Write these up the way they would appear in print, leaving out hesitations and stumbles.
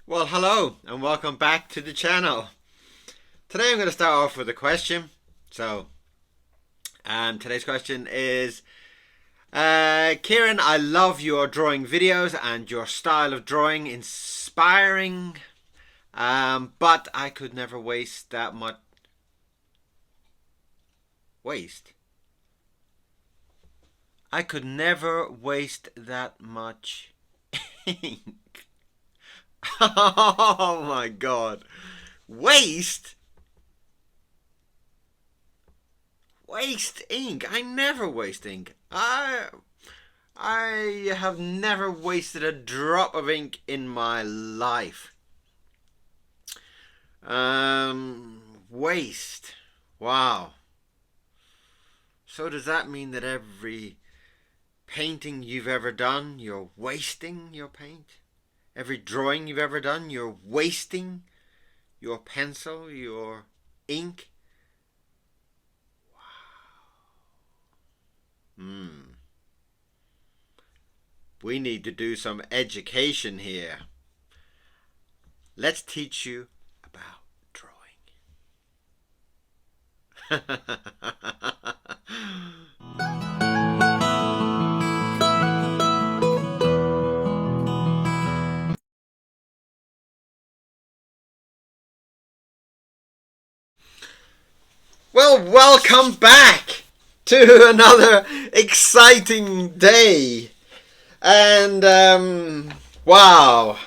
Well, hello and welcome back to the channel. Today I'm going to start off with a question. Today's question is, Kieran, I love your drawing videos and your style of drawing, inspiring. But I could never waste that much. Waste. I could never waste that much ink. Oh my god. Waste? Waste ink. I never waste ink. I have never wasted a drop of ink in my life. Waste. Wow. So does that mean that every painting you've ever done, you're wasting your paint? Every drawing you've ever done, you're wasting your pencil, your ink? Hmm. We need to do some education here. Let's teach you about drawing. Well, welcome back to another exciting day. And, wow.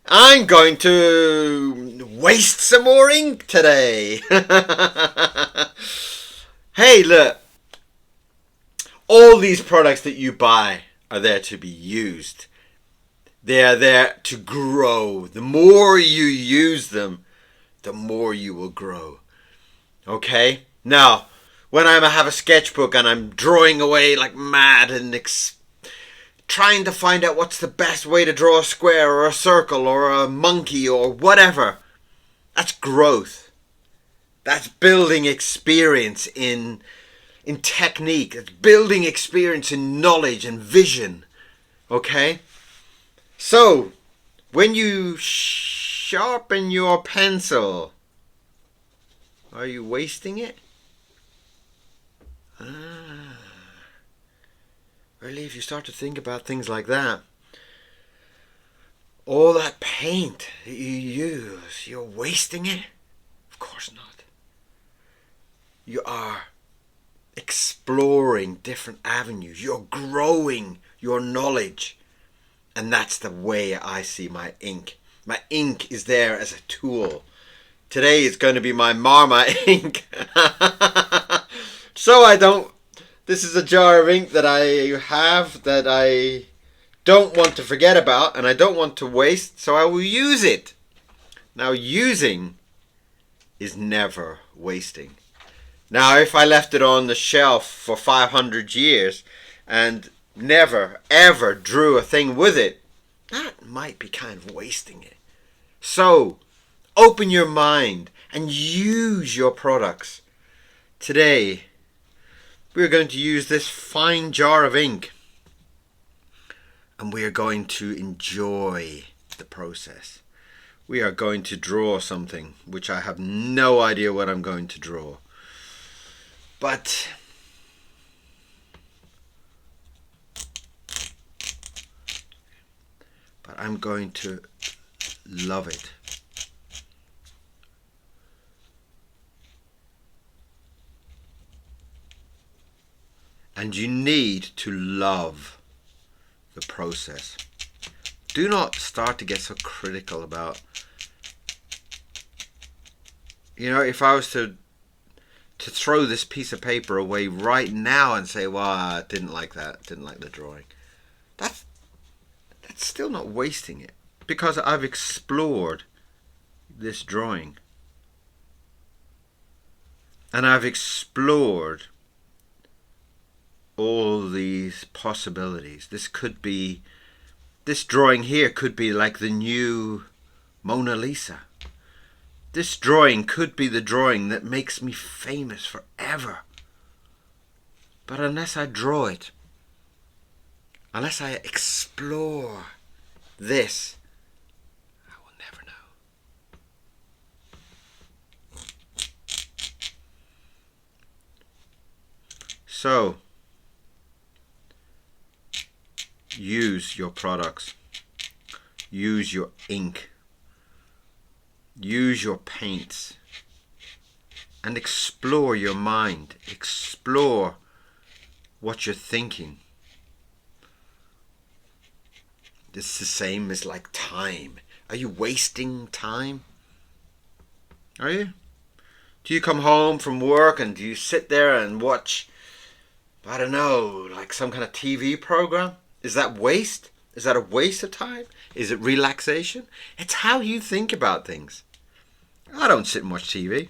I'm going to waste some more ink today. Hey, look. All these products that you buy are there to be used. They are there to grow. The more you use them, the more you will grow. Okay? Now, when I have a sketchbook and I'm drawing away like mad and trying to find out what's the best way to draw a square or a circle or a monkey or whatever, that's growth. That's building experience in technique. It's building experience in knowledge and vision. Okay? So, when you sharpen your pencil, are you wasting it? Really, if you start to think about things like that, all that paint that you use, you're wasting it? Of course not. You are exploring different avenues. You're growing your knowledge. And that's the way I see my ink. My ink is there as a tool. Today is going to be my Marmite ink. So I don't... This is a jar of ink that I have that I don't want to forget about and I don't want to waste, so I will use it. Now, using is never wasting. Now, if I left it on the shelf for 500 years and never, ever drew a thing with it, that might be kind of wasting it. So, open your mind and use your products. Today, we're going to use this fine jar of ink and we are going to enjoy the process. We are going to draw something which I have no idea what I'm going to draw. But I'm going to love it. And you need to love the process. Do not start to get so critical about, if I was to throw this piece of paper away right now and say, well, I didn't like that, didn't like the drawing, that's still not wasting it, because I've explored this drawing and I've explored all these possibilities. This drawing here could be like the new Mona Lisa. This drawing could be the drawing that makes me famous forever. But unless I draw it, unless I explore this, So, use your products. Use your ink. Use your paints. And explore your mind. Explore what you're thinking. It's the same as like time. Are you wasting time? Are you? Do you come home from work and do you sit there and watch, I don't know, like some kind of TV program? Is that waste? Is that a waste of time? Is it relaxation? It's how you think about things. I don't sit and watch TV.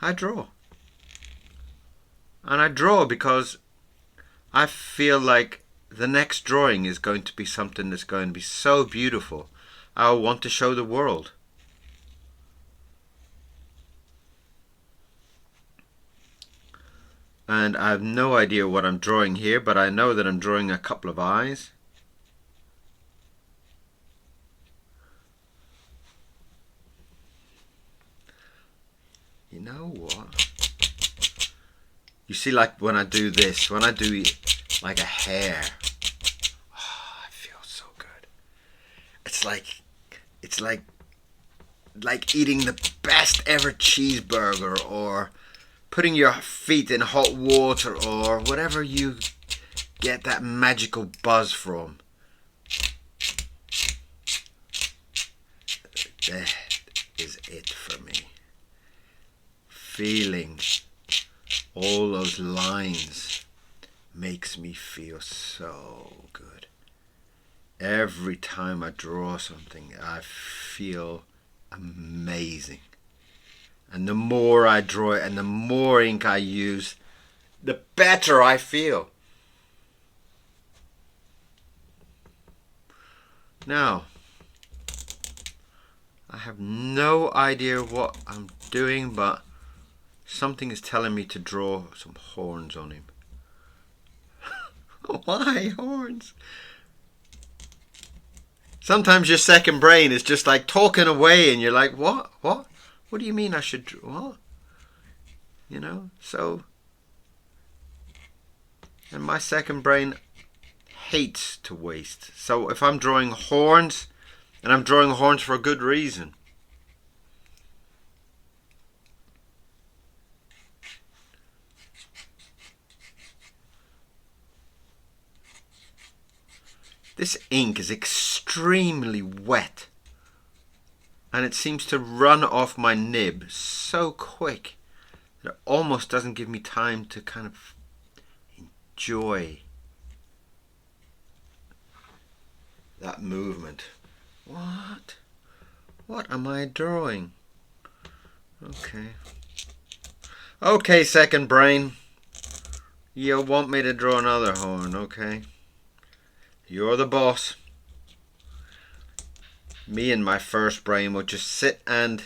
I draw. And I draw because I feel like the next drawing is going to be something that's going to be so beautiful. I want to show the world. And I have no idea what I'm drawing here, but I know that I'm drawing a couple of eyes. You know what? You see, like when I do this, when I do like a hair, oh, I feel so good. It's like eating the best ever cheeseburger, or putting your feet in hot water, or whatever you get that magical buzz from. That is it for me. Feeling all those lines makes me feel so good. Every time I draw something, I feel amazing. And the more I draw it and the more ink I use, the better I feel. Now, I have no idea what I'm doing, but something is telling me to draw some horns on him. Why horns? Sometimes your second brain is just like talking away and you're like, what? What? What do you mean I should draw? What? You know, so... And my second brain hates to waste. So if I'm drawing horns, and I'm drawing horns for a good reason. This ink is extremely wet. And it seems to run off my nib so quick that it almost doesn't give me time to kind of enjoy that movement. What? What am I drawing? Okay. Okay, second brain. You want me to draw another horn, okay? You're the boss. Me and my first brain will just sit and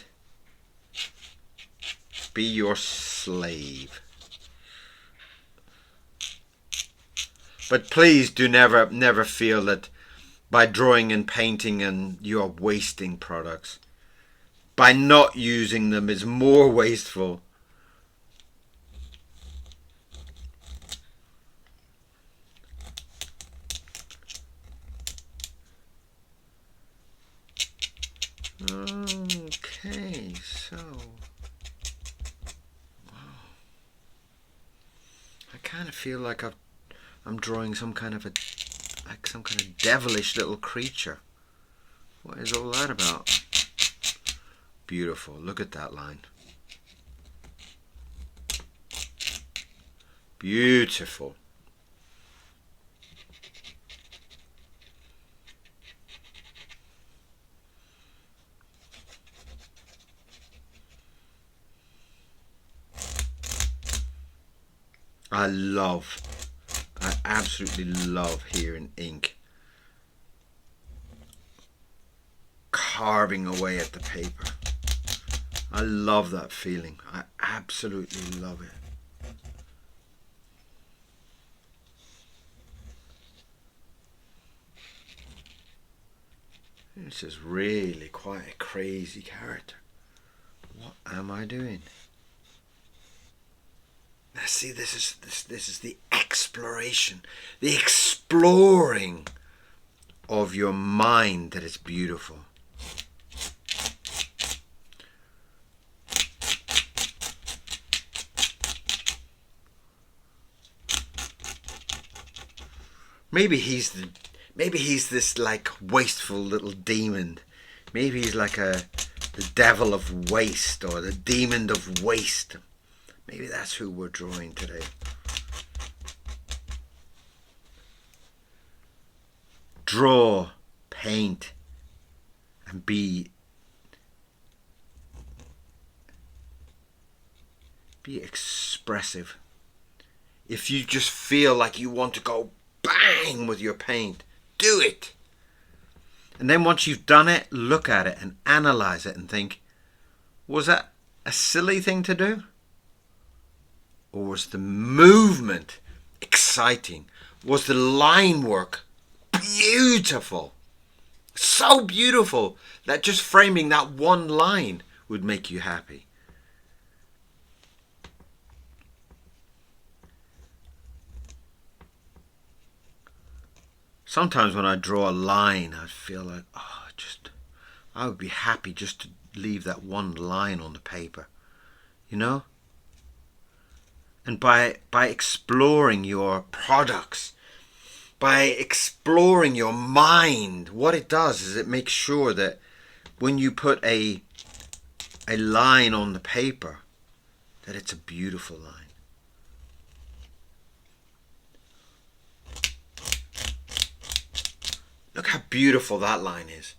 be your slave. But please do never feel that by drawing and painting and you are wasting products. By not using them is more wasteful. Okay, so wow. I kind of feel like I'm drawing some kind of devilish little creature. What is all that about? Beautiful. Look at that line. Beautiful. I absolutely love hearing ink carving away at the paper. I love that feeling. I absolutely love it. This is really quite a crazy character. What am I doing? Now see, this is the exploration, the exploring of your mind that is beautiful. Maybe he's this like wasteful little demon. Maybe he's like the devil of waste, or the demon of waste. Maybe that's who we're drawing today. Draw, paint, and be expressive. If you just feel like you want to go bang with your paint, do it. And then once you've done it, look at it and analyze it and think, was that a silly thing to do? Or was the movement exciting? Was the line work beautiful? So beautiful that just framing that one line would make you happy. Sometimes when I draw a line, I feel like, I would be happy just to leave that one line on the paper, you know? And by exploring your products, by exploring your mind, what it does is it makes sure that when you put a line on the paper, that it's a beautiful line. Look how beautiful that line is.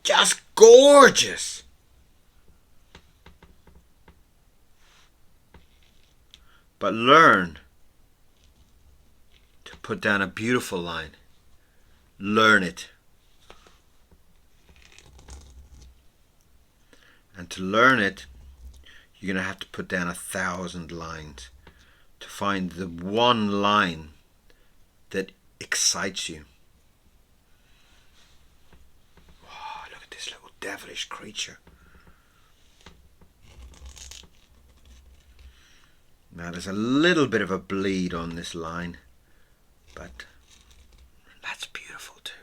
Just gorgeous. But learn to put down a beautiful line. Learn it. And to learn it, you're going to have to put down 1,000 lines to find the one line that excites you. Oh, look at this little devilish creature. Now there's a little bit of a bleed on this line, but that's beautiful too.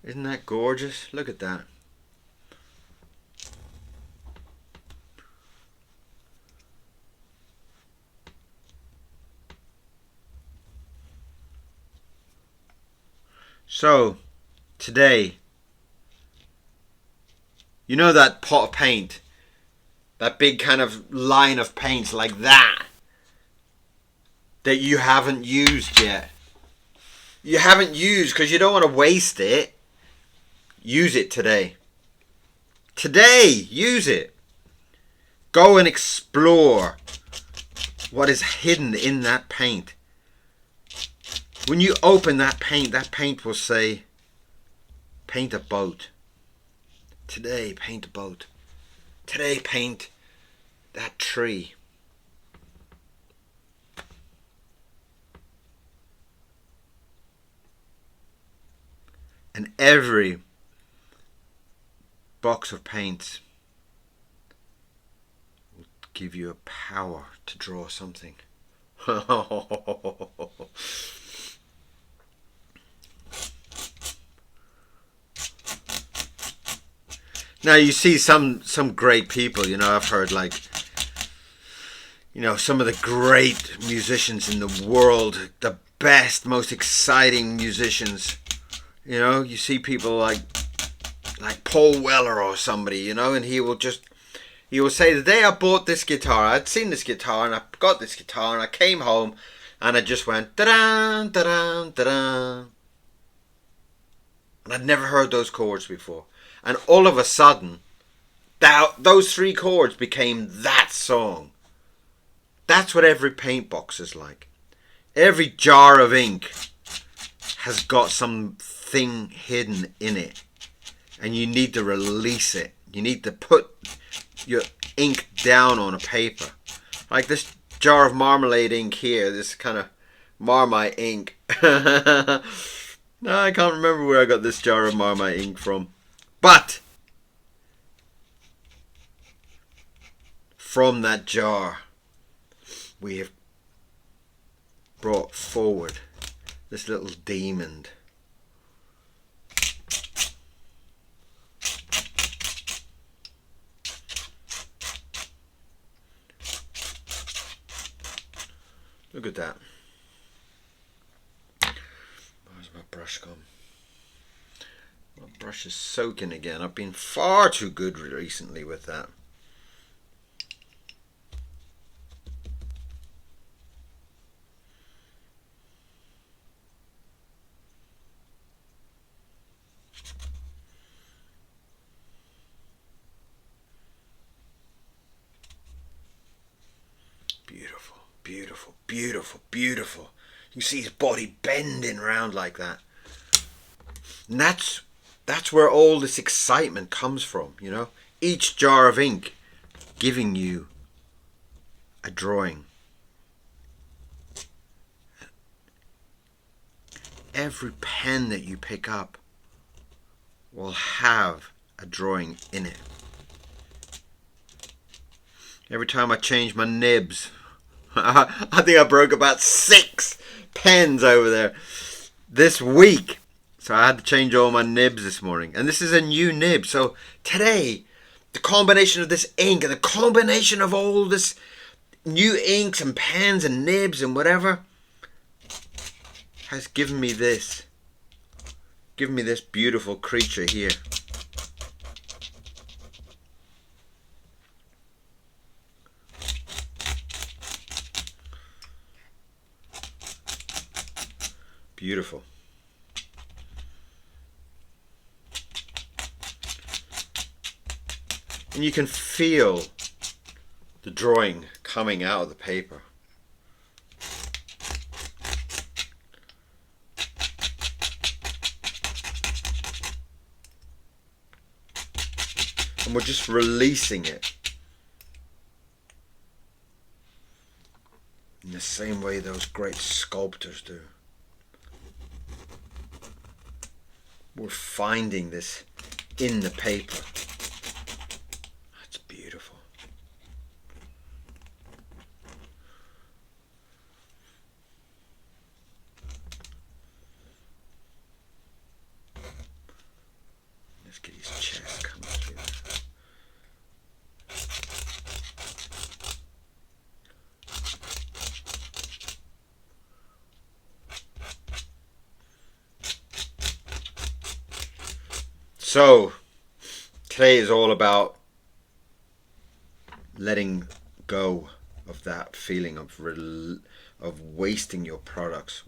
Isn't that gorgeous? Look at that. So, today, you know that pot of paint, that big kind of line of paint like that you haven't used yet. You haven't used because you don't want to waste it. Use it today. Today, use it. Go and explore what is hidden in that paint. When you open that paint will say, paint a boat. Today, paint a boat. Today, paint that tree. And every box of paints will give you a power to draw something. Now you see some great people, you know, I've heard like, you know, some of the great musicians in the world, the best, most exciting musicians, you know, you see people like Paul Weller or somebody, you know, and he will say, the day I bought this guitar, I'd seen this guitar and I got this guitar and I came home and I just went, da-da, da-da, da-da. And I'd never heard those chords before. And all of a sudden, those 3 chords became that song. That's what every paint box is like. Every jar of ink has got something hidden in it. And you need to release it. You need to put your ink down on a paper. Like this jar of marmalade ink here, this kind of Marmite ink. No, I can't remember where I got this jar of Marmite ink from. But from that jar, we have brought forward this little demon. Look at that. Where's my brush gone? My brush is soaking again. I've been far too good recently with that. Beautiful, beautiful, beautiful, beautiful. You see his body bending around like that. And that's where all this excitement comes from, you know. Each jar of ink giving you a drawing. Every pen that you pick up will have a drawing in it. Every time I change my nibs, I think I broke about 6 pens over there this week. So I had to change all my nibs this morning. And this is a new nib. So today, the combination of this ink and the combination of all this new inks and pens and nibs and whatever has given me this. Given me this beautiful creature here. Beautiful. And you can feel the drawing coming out of the paper. And we're just releasing it in the same way those great sculptors do. We're finding this in the paper. That's beautiful. Let's get his chest coming through. So, today is all about letting go of that feeling of wasting your products,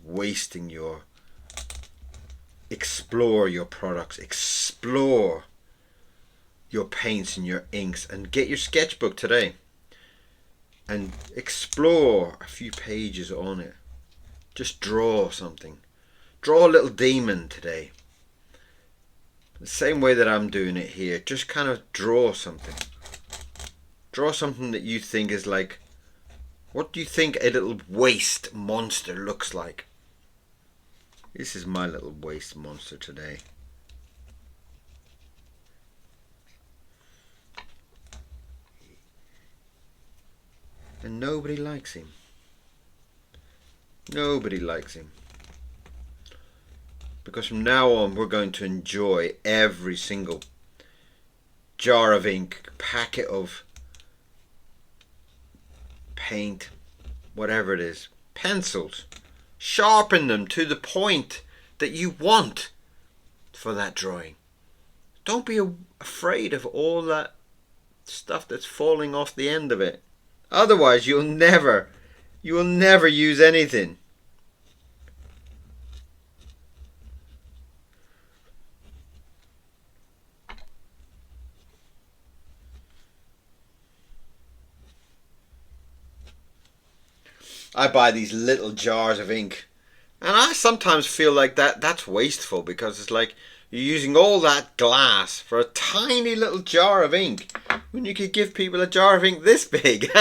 explore your products, explore your paints and your inks, and get your sketchbook today and explore a few pages on it. Just draw something. Draw a little demon today. The same way that I'm doing it here. Just kind of draw something. Draw something that you think is like, what do you think a little waste monster looks like? This is my little waste monster today. And nobody likes him. Nobody likes him. Because from now on we're going to enjoy every single jar of ink, packet of paint, whatever it is, pencils. Sharpen them to the point that you want for that drawing. Don't be afraid of all that stuff that's falling off the end of it. Otherwise you will never use anything. I buy these little jars of ink, and I sometimes feel like that's wasteful, because it's like you're using all that glass for a tiny little jar of ink when you could give people a jar of ink this big. Look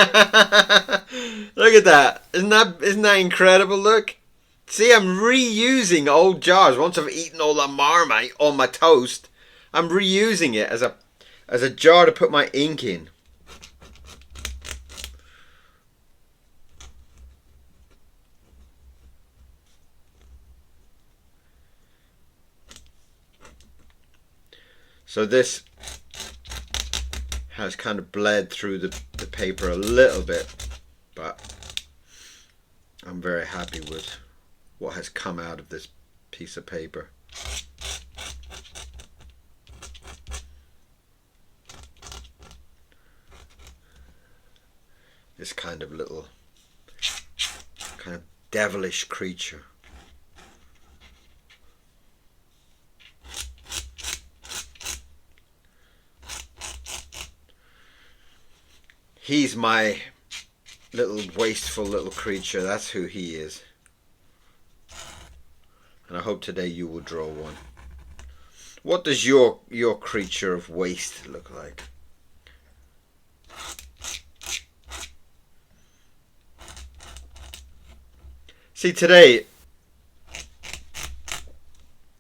at that. Isn't that incredible? Look. See, I'm reusing old jars. Once I've eaten all the Marmite on my toast, I'm reusing it as a jar to put my ink in. So this has kind of bled through the paper a little bit, but I'm very happy with what has come out of this piece of paper. This kind of little, kind of devilish creature. He's my little wasteful little creature. That's who he is. And I hope today you will draw one. What does your creature of waste look like? See, today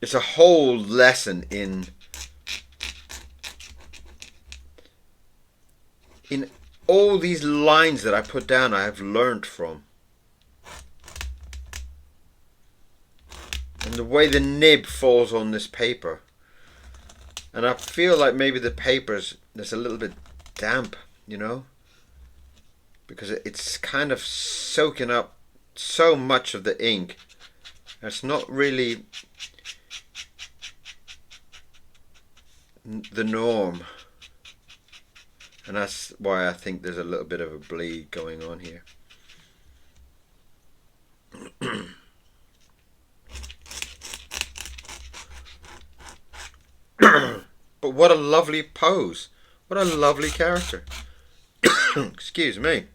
it's a whole lesson in all these lines that I put down. I have learned from. And the way the nib falls on this paper. And I feel like maybe the paper's a little bit damp, you know? Because it's kind of soaking up so much of the ink. It's not really the norm. And that's why I think there's a little bit of a bleed going on here. But what a lovely pose. What a lovely character. Excuse me.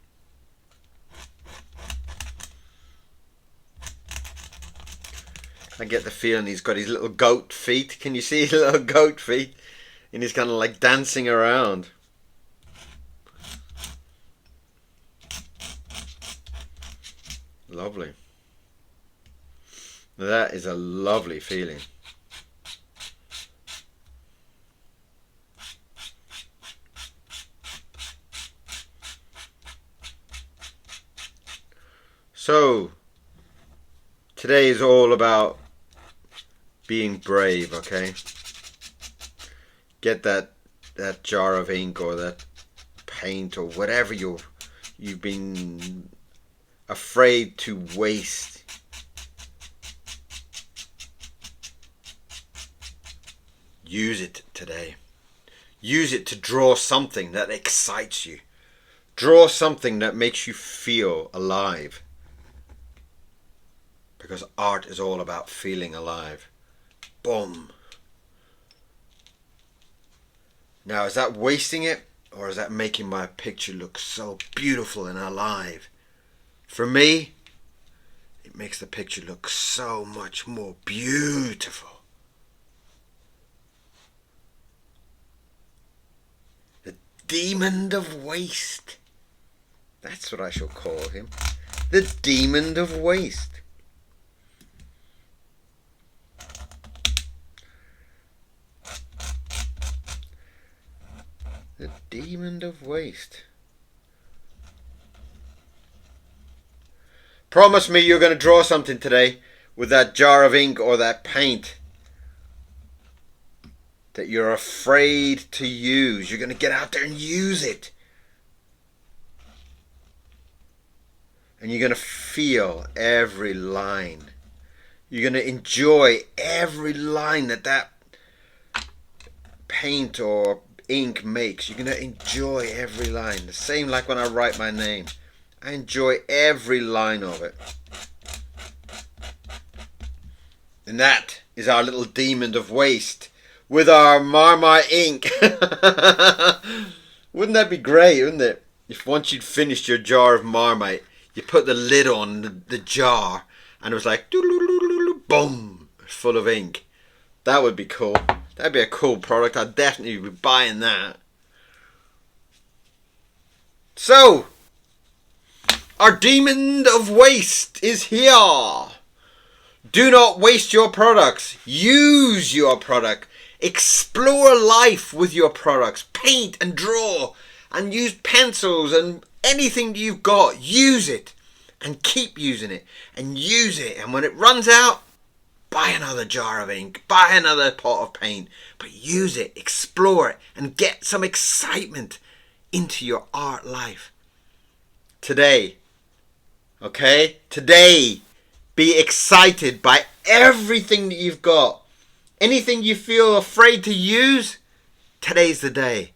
I get the feeling he's got his little goat feet. Can you see his little goat feet? And he's kind of like dancing around. Lovely. That is a lovely feeling. So, today is all about being brave, okay? Get that jar of ink or that paint or whatever you've been afraid to waste. Use it today. Use it to draw something that excites you. Draw something that makes you feel alive. Because art is all about feeling alive. Boom. Now, is that wasting it? Or is that making my picture look so beautiful and alive? For me, it makes the picture look so much more beautiful. The demon of waste. That's what I shall call him. The demon of waste. The demon of waste. Promise me you're going to draw something today with that jar of ink or that paint that you're afraid to use. You're going to get out there and use it. And you're going to feel every line. You're going to enjoy every line that paint or ink makes. You're going to enjoy every line. The same like when I write my name. I enjoy every line of it. And that is our little demon of waste with our Marmite ink. Wouldn't that be great, wouldn't it? If once you'd finished your jar of Marmite, you put the lid on the jar and it was like boom, full of ink. That would be cool. That'd be a cool product. I'd definitely be buying that. So, our demon of waste is here. Do not waste your products. Use your product. Explore life with your products. Paint and draw and use pencils and anything you've got. Use it and keep using it and use it. And when it runs out, buy another jar of ink. Buy another pot of paint. But use it, explore it, and get some excitement into your art life. Today, okay? Today, be excited by everything that you've got. Anything you feel afraid to use, today's the day.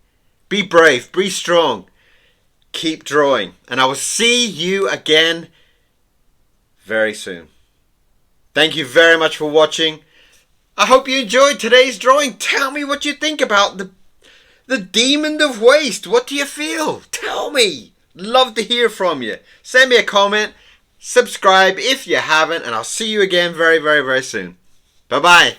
Be brave, be strong. Keep drawing. And I will see you again very soon. Thank you very much for watching. I hope you enjoyed today's drawing. Tell me what you think about the demon of waste. What do you feel? Tell me. Love to hear from you. Send me a comment. Subscribe if you haven't. And I'll see you again very, very, very soon. Bye-bye.